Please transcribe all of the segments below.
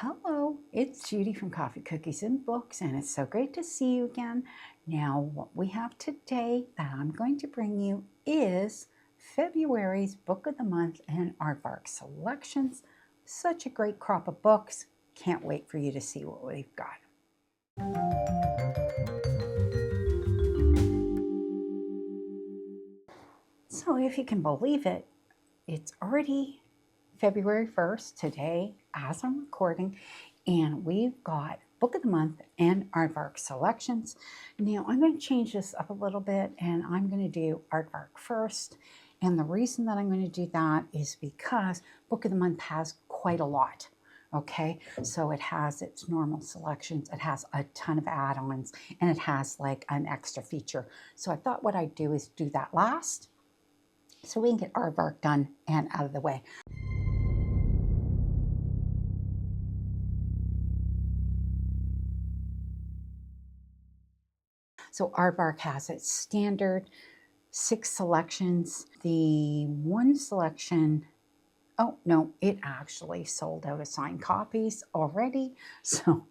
Hello, it's Judy from Coffee, Cookies, and Books, and it's so great to see you again. Now, what we have today that I'm going to bring you is February's Book of the Month and Aardvark selections. Such a great crop of books. Can't wait for you to see what we've got. So, if you can believe it, it's already February 1st today as I'm recording, and we've got Book of the Month and Aardvark selections. Now I'm going to change this up a little bit and I'm going to do Aardvark first. And the reason that I'm going to do that is because Book of the Month has quite a lot. Okay, so it has its normal selections, it has a ton of add-ons, and it has like an extra feature. So I thought what I'd do is do that last so we can get Aardvark done and out of the way. So Aardvark has its standard 6 selections. The one selection, oh no, it actually sold out of signed copies already. So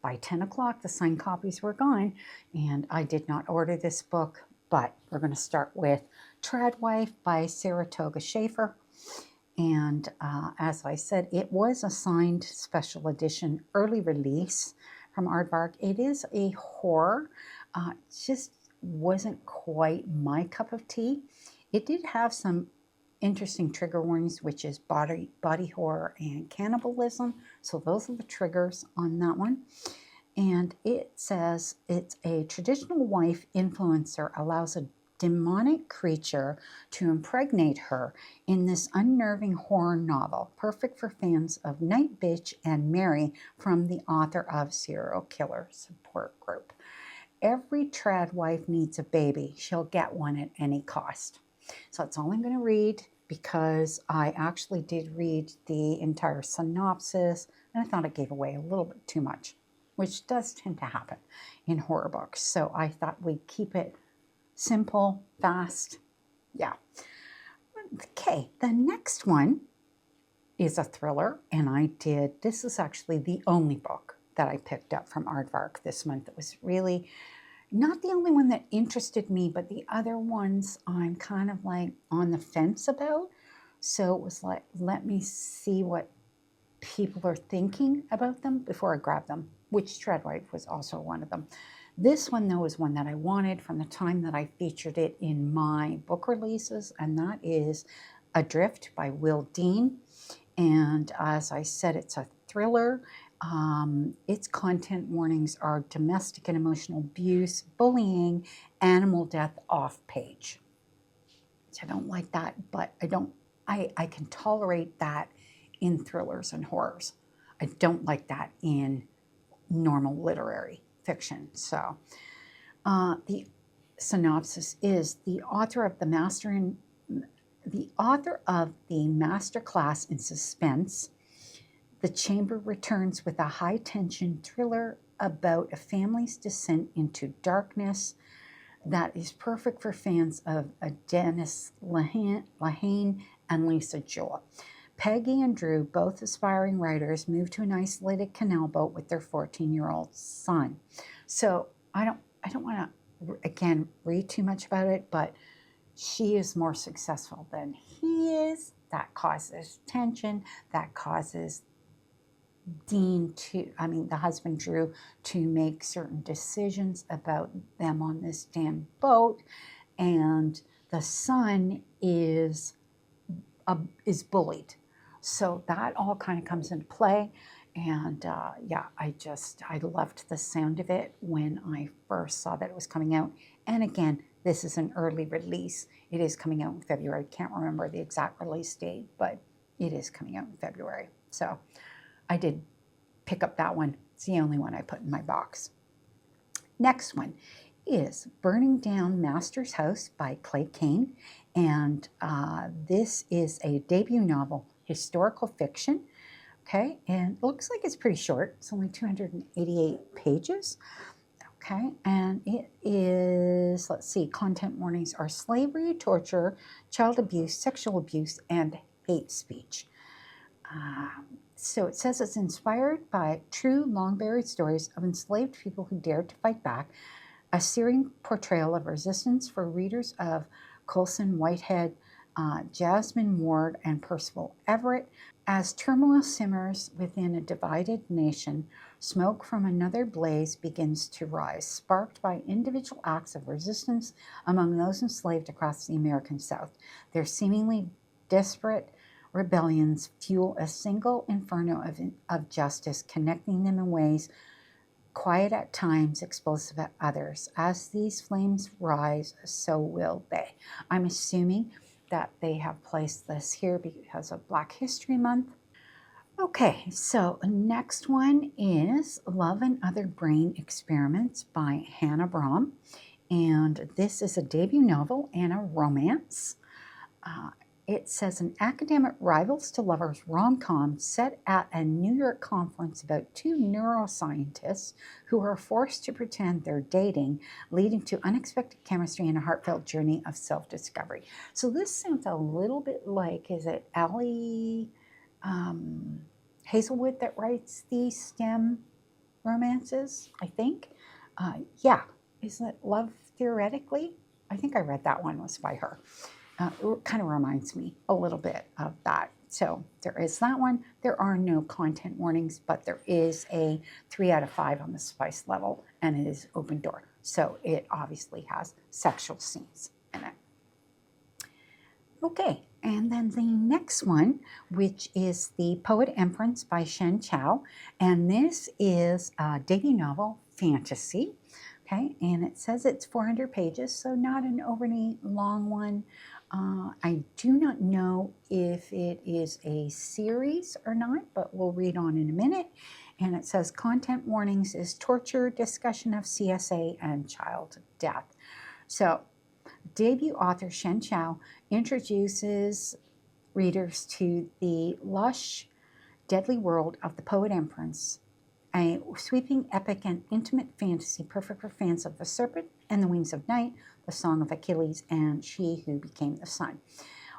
by 10 o'clock, the signed copies were gone, and I did not order this book, but we're going to start with Tradwife by Saratoga Schaefer. And as I said, it was a signed special edition early release from Aardvark. It is a horror. Just wasn't quite my cup of tea. It did have some interesting trigger warnings, which is body horror and cannibalism. So those are the triggers on that one. And it says it's a traditional wife influencer allows a demonic creature to impregnate her in this unnerving horror novel, perfect for fans of Night Bitch and Mary from the author of Serial Killer Support Group. Every trad wife needs a baby. She'll get one at any cost. So that's all I'm going to read because I actually did read the entire synopsis and I thought it gave away a little bit too much, which does tend to happen in horror books. So I thought we'd keep it simple, fast. Yeah. Okay, the next one is a thriller, and this is actually the only book that I picked up from Aardvark this month. It was really not the only one that interested me, but the other ones I'm kind of like on the fence about. So it was like, let me see what people are thinking about them before I grab them, which Tradwife was also one of them. This one, though, is one that I wanted from the time that I featured it in my book releases, and that is Adrift by Will Dean. And as I said, it's a thriller. Its content warnings are domestic and emotional abuse, bullying, animal death off page. Which I don't like that, but I can tolerate that in thrillers and horrors. I don't like that in normal literary fiction. So the synopsis is the author of the master class in suspense. The Chamber returns with a high-tension thriller about a family's descent into darkness that is perfect for fans of Dennis Lehane and Lisa Joel. Peggy and Drew, both aspiring writers, move to an isolated canal boat with their 14-year-old son. So I don't want to, again, read too much about it, but she is more successful than he is. That causes tension. That causes the husband Drew, to make certain decisions about them on this damn boat. And the son is bullied. So that all kind of comes into play. And yeah, I loved the sound of it when I first saw that it was coming out. And again, this is an early release. It is coming out in February. I can't remember the exact release date, but it is coming out in February. So I did pick up that one. It's the only one I put in my box. Next one is Burning Down Master's House by Clay Kane. And this is a debut novel, historical fiction. Okay, and it looks like it's pretty short. It's only 288 pages. Okay, and it is, let's see, content warnings are slavery, torture, child abuse, sexual abuse, and hate speech. So it says it's inspired by true long-buried stories of enslaved people who dared to fight back, a searing portrayal of resistance for readers of Colson Whitehead, Jasmine Ward, and Percival Everett. As turmoil simmers within a divided nation, smoke from another blaze begins to rise, sparked by individual acts of resistance among those enslaved across the American South. Their seemingly desperate rebellions fuel a single inferno of justice, connecting them in ways quiet at times, explosive at others. As these flames rise, so will they. I'm assuming that they have placed this here because of Black History Month. Okay, so next one is Love and Other Brain Experiments by Hannah Brahm. And this is a debut novel and a romance. It says an academic rivals to lovers rom-com set at a New York conference about two neuroscientists who are forced to pretend they're dating, leading to unexpected chemistry and a heartfelt journey of self-discovery. So this sounds a little bit like, is it Allie Hazelwood that writes these STEM romances, I think? Yeah, isn't it Love Theoretically? I think I read that one was by her. It kind of reminds me a little bit of that. So there is that one. There are no content warnings, but there is a 3 out of 5 on the spice level, and it is open door. So it obviously has sexual scenes in it. Okay, and then the next one, which is The Poet Empress by Shen Chao, and this is a debut novel, fantasy. Okay, and it says it's 400 pages, so not an overly long one. I do not know if it is a series or not, but we'll read on in a minute. And it says content warnings is torture, discussion of CSA, and child death. So debut author Shen Chao introduces readers to the lush, deadly world of The Poet Empress, a sweeping, epic, and intimate fantasy perfect for fans of The Serpent and the Wings of Night, The Song of Achilles, and She Who Became the Sun.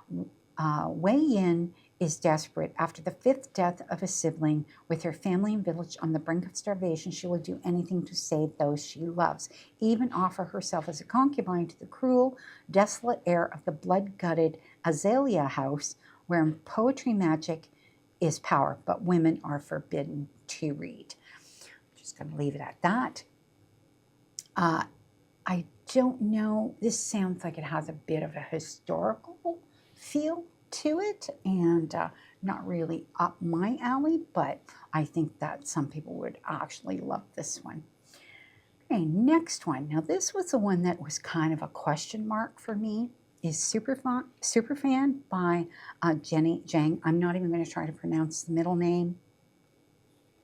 Wei Yin is desperate. After the 5th death of a sibling, with her family and village on the brink of starvation, she will do anything to save those she loves, even offer herself as a concubine to the cruel, desolate heir of the blood-gutted Azalea House, where poetry magic is power, but women are forbidden to read. I'm just going to leave it at that. I don't know, this sounds like it has a bit of a historical feel to it, and not really up my alley, but I think that some people would actually love this one. Okay, next one. Now this was the one that was kind of a question mark for me, is Superfan by Jenny Zhang. I'm not even going to try to pronounce the middle name.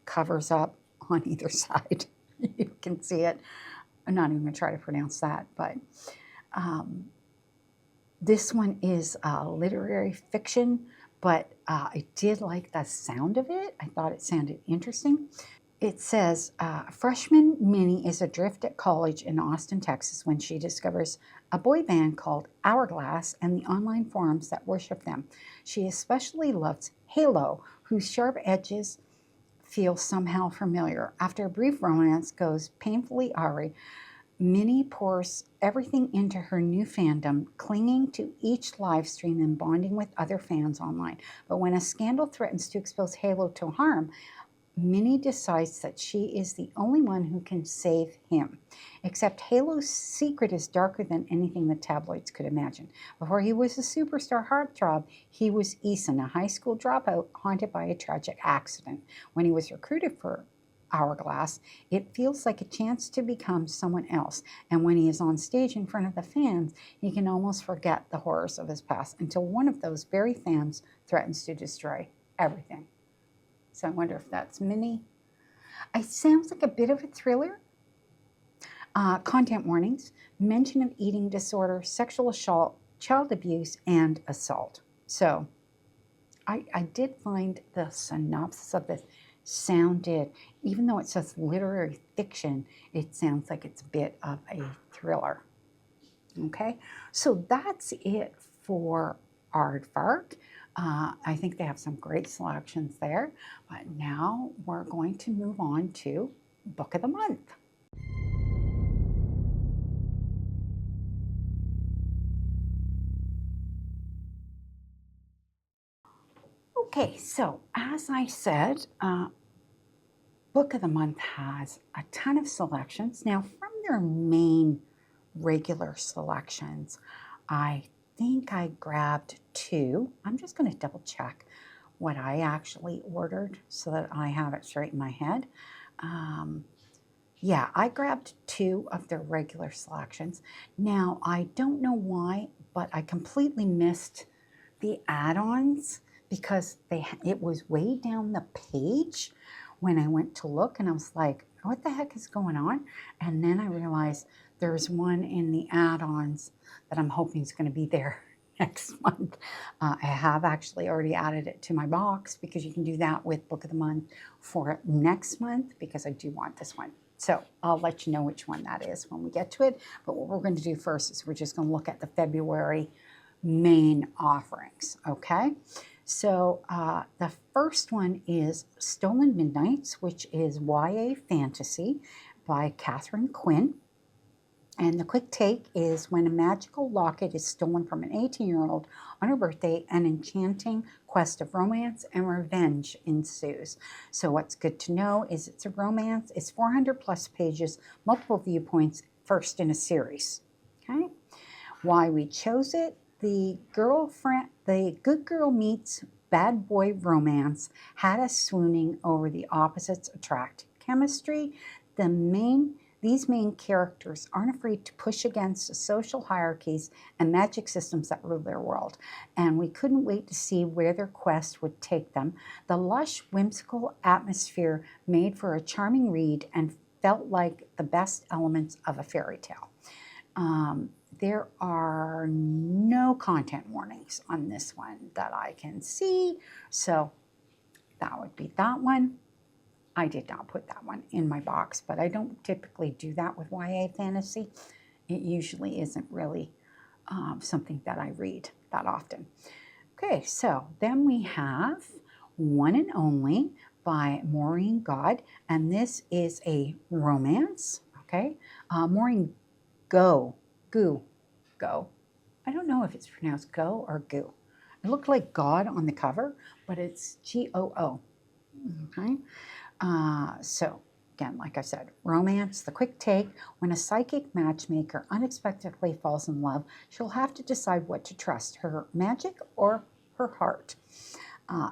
Covers up on either side. You can see it. I'm not even going to try to pronounce that, but this one is literary fiction, but I did like the sound of it. I thought it sounded interesting. It says, freshman Minnie is adrift at college in Austin, Texas, when she discovers a boy band called Hourglass and the online forums that worship them. She especially loves Halo, whose sharp edges feel somehow familiar. After a brief romance goes painfully awry, Minnie pours everything into her new fandom, clinging to each live stream and bonding with other fans online. But when a scandal threatens to expose Halo to harm, Minnie decides that she is the only one who can save him. Except Halo's secret is darker than anything the tabloids could imagine. Before he was a superstar heartthrob, he was Eason, a high school dropout haunted by a tragic accident. When he was recruited for Hourglass, it feels like a chance to become someone else. And when he is on stage in front of the fans, he can almost forget the horrors of his past until one of those very fans threatens to destroy everything. So I wonder if that's Minnie. It sounds like a bit of a thriller. Content warnings, mention of eating disorder, sexual assault, child abuse, and assault. So I did find the synopsis of this sounded, even though it says literary fiction, it sounds like it's a bit of a thriller. Okay, so that's it for Aardvark. I think they have some great selections there. But now we're going to move on to Book of the Month. Okay, so as I said, Book of the Month has a ton of selections. Now, from their main regular selections, I think I grabbed 2. I'm just going to double check what I actually ordered so that I have it straight in my head. Yeah, I grabbed 2 of their regular selections. Now, I don't know why, but I completely missed the add-ons because it was way down the page when I went to look, and I was like, what the heck is going on? And then I realized there's one in the add-ons that I'm hoping is going to be there next month. I have actually already added it to my box because you can do that with Book of the Month for next month because I do want this one. So I'll let you know which one that is when we get to it. But what we're going to do first is we're just going to look at the February main offerings, okay? So the first one is Stolen Midnights, which is YA fantasy by Catherine Quinn. And the quick take is when a magical locket is stolen from an 18-year-old on her birthday, an enchanting quest of romance and revenge ensues. So what's good to know is it's a romance. It's 400 plus pages, multiple viewpoints, first in a series. Okay? Why we chose it: the good girl meets bad boy romance had us swooning over the opposites attract chemistry. These main characters aren't afraid to push against the social hierarchies and magic systems that rule their world, and we couldn't wait to see where their quest would take them. The lush, whimsical atmosphere made for a charming read and felt like the best elements of a fairy tale. There are no content warnings on this one that I can see, so that would be that one. I did not put that one in my box, but I don't typically do that with YA fantasy. It usually isn't really something that I read that often. Okay, so then we have One and Only by Maureen God, and this is a romance, okay? Maureen Go. I don't know if it's pronounced go or goo. It looked like God on the cover, but it's Goo. Okay. So again, like I said, romance, the quick take. When a psychic matchmaker unexpectedly falls in love, she'll have to decide what to trust, her magic or her heart.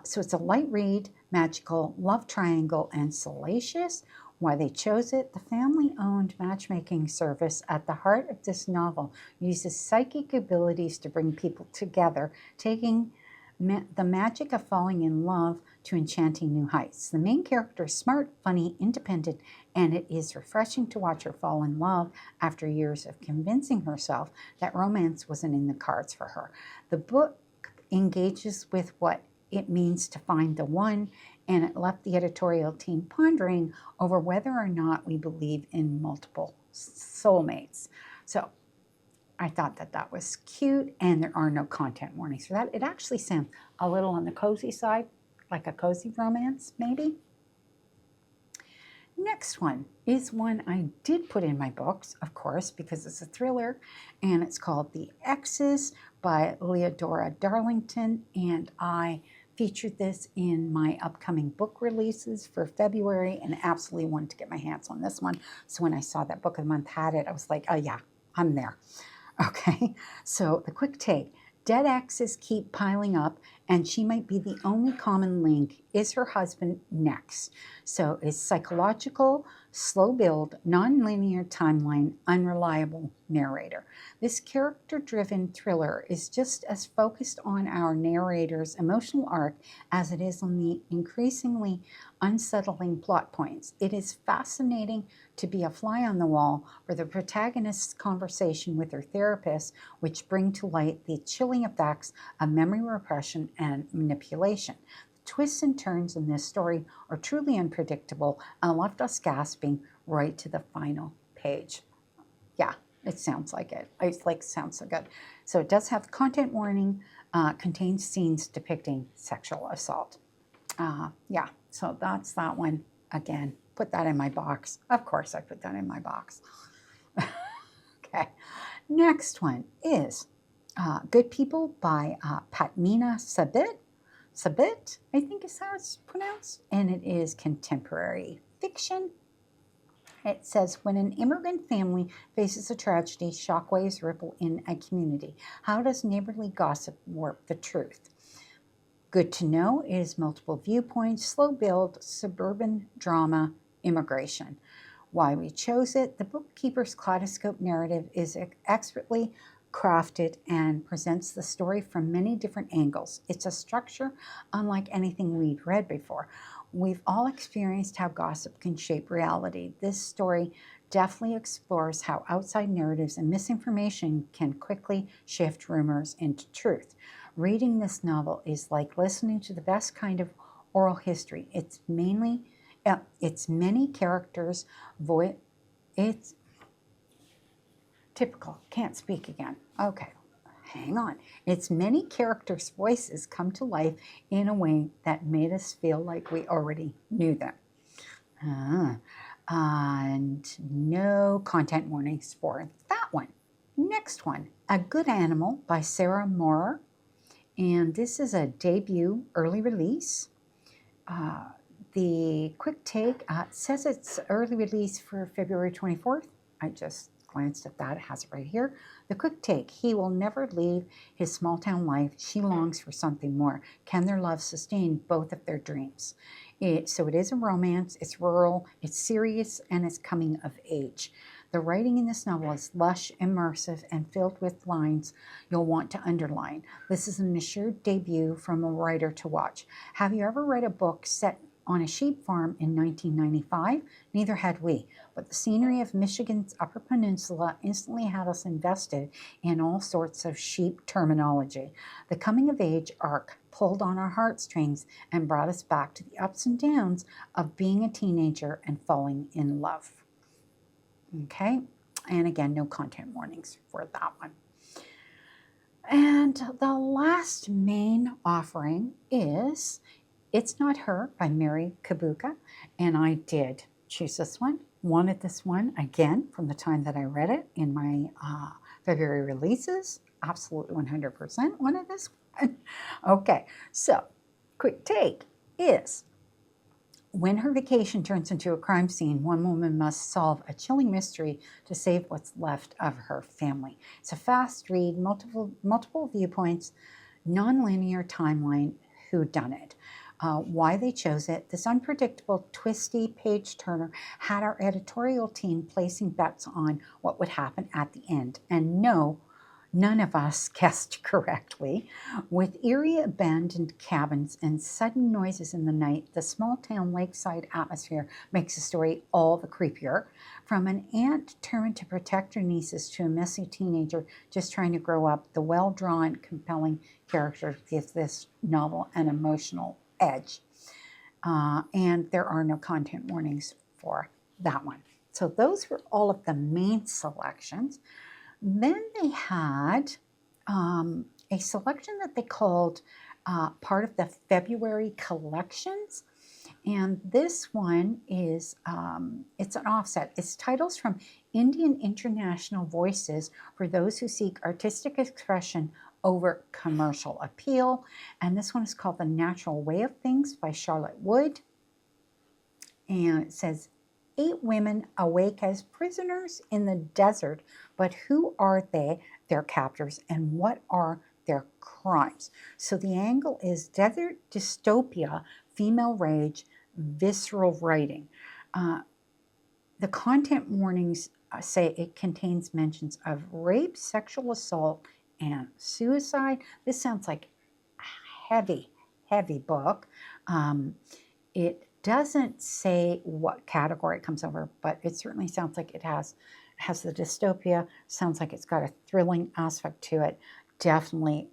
So it's a light read, magical, love triangle, and salacious. Why they chose it: the family-owned matchmaking service at the heart of this novel uses psychic abilities to bring people together, taking the magic of falling in love to enchanting new heights. The main character is smart, funny, independent, and it is refreshing to watch her fall in love after years of convincing herself that romance wasn't in the cards for her. The book engages with what it means to find the one, and it left the editorial team pondering over whether or not we believe in multiple soulmates. So I thought that that was cute, and there are no content warnings for that. It actually sounds a little on the cozy side, like a cozy romance, maybe. Next one is one I did put in my books, of course, because it's a thriller, and it's called The X's by Leodora Darlington, and I featured this in my upcoming book releases for February and absolutely wanted to get my hands on this one. So when I saw that Book of the Month had it, I was like, oh yeah, I'm there. Okay, so the quick take: dead exes keep piling up, and she might be the only common link. Is her husband next? So it's psychological, slow build, non-linear timeline, unreliable narrator. This character-driven thriller is just as focused on our narrator's emotional arc as it is on the increasingly unsettling plot points. It is fascinating to be a fly on the wall for the protagonist's conversation with her therapist, which bring to light the chilling effects of memory repression and manipulation. The twists and turns in this story are truly unpredictable and left us gasping right to the final page. Yeah, it sounds like it. It's like sounds so good. So it does have content warning. contains scenes depicting sexual assault. Yeah, so that's that one. Again, put that in my box. Of course I put that in my box. Okay, next one is Good People by Patmina Sabit. Sabit, I think is how it's pronounced, and it is contemporary fiction. It says, when an immigrant family faces a tragedy, shockwaves ripple in a community. How does neighborly gossip warp the truth? Good to know is multiple viewpoints, slow build, suburban drama, immigration. Why we chose it, the bookkeeper's kaleidoscope narrative is expertly crafted and presents the story from many different angles. It's a structure unlike anything we'd read before. We've all experienced how gossip can shape reality. This story definitely explores how outside narratives and misinformation can quickly shift rumors into truth. Reading this novel is like listening to the best kind of oral history. It's many characters' it's typical. Can't speak again. Okay, hang on. Its many characters' voices come to life in a way that made us feel like we already knew them. And no content warnings for that one. Next one, A Good Animal by Sarah Moorer. And this is a debut early release. The quick take says it's early release for February 24th. I just glanced at that. It has it right here. The quick take. He will never leave his small town life. She longs for something more. Can their love sustain both of their dreams? So it is a romance. It's rural. It's serious, and it's coming of age. The writing in this novel is lush, immersive, and filled with lines you'll want to underline. This is an assured debut from a writer to watch. Have you ever read a book set on a sheep farm in 1995? Neither had we, but the scenery of Michigan's Upper Peninsula instantly had us invested in all sorts of sheep terminology. The coming-of-age arc pulled on our heartstrings and brought us back to the ups and downs of being a teenager and falling in love. Okay, and again, no content warnings for that one. And the last main offering is It's Not Her by Mary Kabuka, and I did choose this one. Wanted this one again from the time that I read it in my February releases. Absolutely 100% wanted this one. Okay, so quick take is, when her vacation turns into a crime scene, one woman must solve a chilling mystery to save what's left of her family. It's a fast read, multiple viewpoints, non-linear timeline, whodunit. Why they chose it. This unpredictable, twisty page turner had our editorial team placing bets on what would happen at the end. And no, none of us guessed correctly. With eerie abandoned cabins and sudden noises in the night, the small-town lakeside atmosphere makes the story all the creepier. From an aunt determined to protect her nieces to a messy teenager just trying to grow up, the well-drawn, compelling character gives this novel an emotional edge. And there are no content warnings for that one. So those were all of the main selections. Then they had a selection that they called part of the February collections. And this one is, it's an offset. It's titles from Indian international voices for those who seek artistic expression over commercial appeal. And this one is called The Natural Way of Things by Charlotte Wood. And it says, 8 women awake as prisoners in the desert, but who are they, their captors, and what are their crimes? So the angle is desert dystopia, female rage, visceral writing. The content warnings say it contains mentions of rape, sexual assault, and suicide. This sounds like a heavy book. It doesn't say what category it comes over, but it certainly sounds like it has the dystopia. Sounds like it's got a thrilling aspect to it. Definitely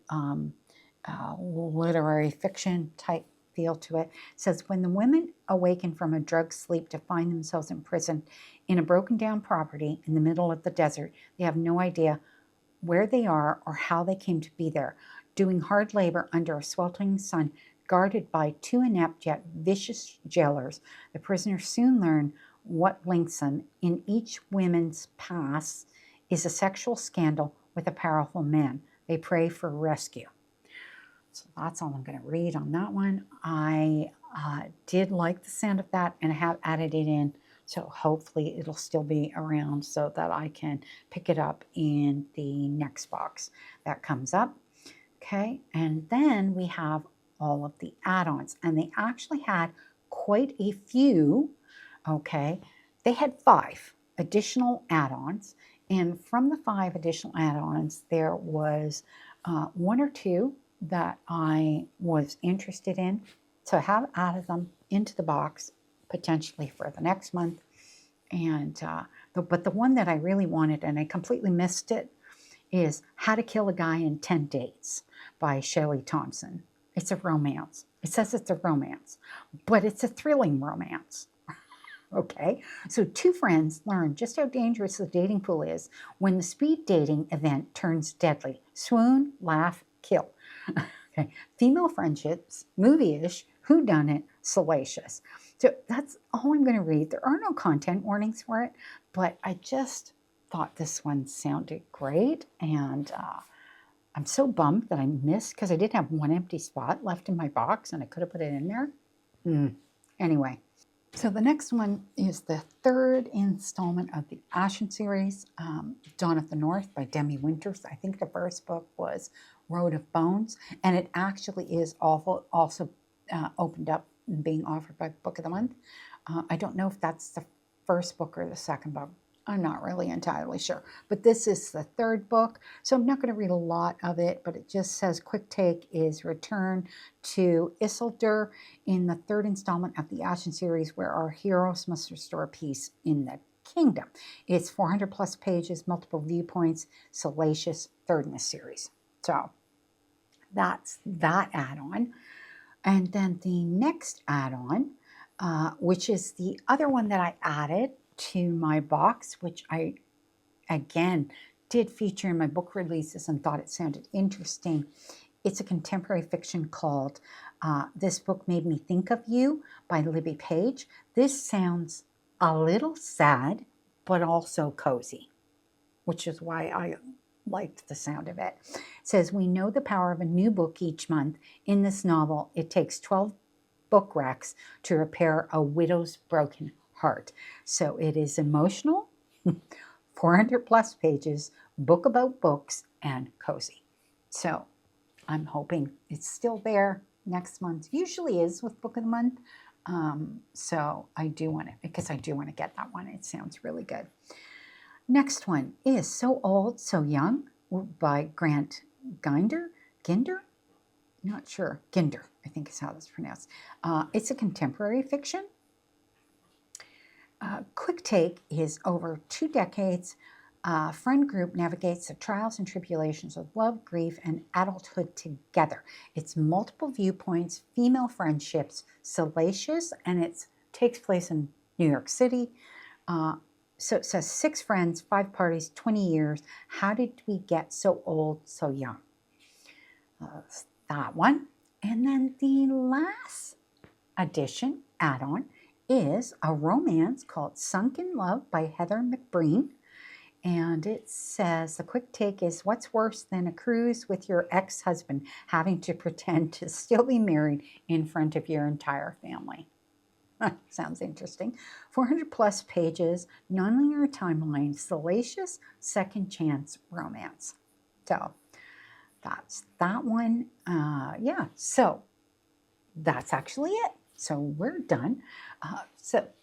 literary fiction type feel to it. It says, when the women awaken from a drug sleep to find themselves imprisoned in a broken down property in the middle of the desert, they have no idea where they are or how they came to be there. doing hard labor under a sweltering sun, guarded by 2 inept yet vicious jailers. The prisoners soon learn what links them in each woman's past is a sexual scandal with a powerful man. They pray for rescue. So that's all I'm going to read on that one. I did like the sound of that, and I have added it in. So hopefully it'll still be around so that I can pick it up in the next box that comes up. Okay, and then we have all of the add-ons, and they actually had quite a few. Okay, they had 5 additional add-ons, and from the 5 additional add-ons, there was 1 or 2 that I was interested in, so I have added them into the box potentially for the next month. And but the one that I really wanted, and I completely missed it, is How to Kill a Guy in 10 Days by Shelley Thompson. It's a romance. It says it's a romance, but it's a thrilling romance. Okay, so 2 friends learn just how dangerous the dating pool is when the speed dating event turns deadly. Swoon, laugh, kill. Okay, female friendships, movie-ish, whodunit, salacious. So that's all I'm going to read. There are no content warnings for it, but I just thought this one sounded great, and I'm so bummed that I missed, because I did have 1 empty spot left in my box, and I could have put it in there. Anyway, so the next one is the 3rd installment of the Ashen series, Dawn of the North by Demi Winters. I think the first book was Road of Bones, and it actually is also opened up and being offered by Book of the Month. I don't know if that's the first book or the second book. I'm not really entirely sure, but this is the 3rd book, so I'm not going to read a lot of it, but it just says Quick Take is return to Isildur in the 3rd installment of the Ashen series, where our heroes must restore peace in the kingdom. It's 400 plus pages, multiple viewpoints, salacious, 3rd in the series. So that's that add-on. And then the next add-on, which is the other one that I added to my box, which I, again, did feature in my book releases and thought it sounded interesting. It's a contemporary fiction called This Book Made Me Think of You by Libby Page. This sounds a little sad, but also cozy, which is why I liked the sound of it. It says, we know the power of a new book each month. In this novel, it takes 12 book wrecks to repair a widow's broken heart. So it is emotional, 400 plus pages, book about books, and cozy. So I'm hoping it's still there next month. Usually is with Book of the Month. So I do want it, because I do want to get that one. It sounds really good. Next one is So Old, So Young by Grant Ginder? Not sure. Ginder, I think is how it's pronounced. It's a contemporary fiction. Quick Take is over 2 decades. A friend group navigates the trials and tribulations of love, grief, and adulthood together. It's multiple viewpoints, female friendships, salacious, and it takes place in New York City. So it says 6 friends, 5 parties, 20 years. How did we get so old, so young? That one. And then the last addition, add-on, is a romance called Sunk in Love by Heather McBreen. And it says the quick take is, what's worse than a cruise with your ex-husband having to pretend to still be married in front of your entire family? Sounds interesting. 400 plus pages, nonlinear timeline, salacious, second chance romance. So that's that one. Yeah, so that's actually it. So we're done.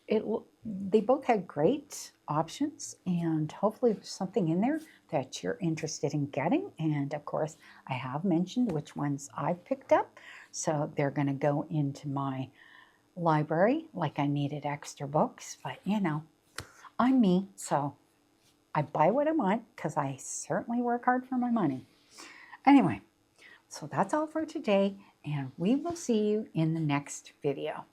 They both had great options, and hopefully there's something in there that you're interested in getting. And of course, I have mentioned which ones I've picked up. So they're going to go into my library like I needed extra books. But, you know, I'm me, so I buy what I want because I certainly work hard for my money. Anyway, so that's all for today, and we will see you in the next video.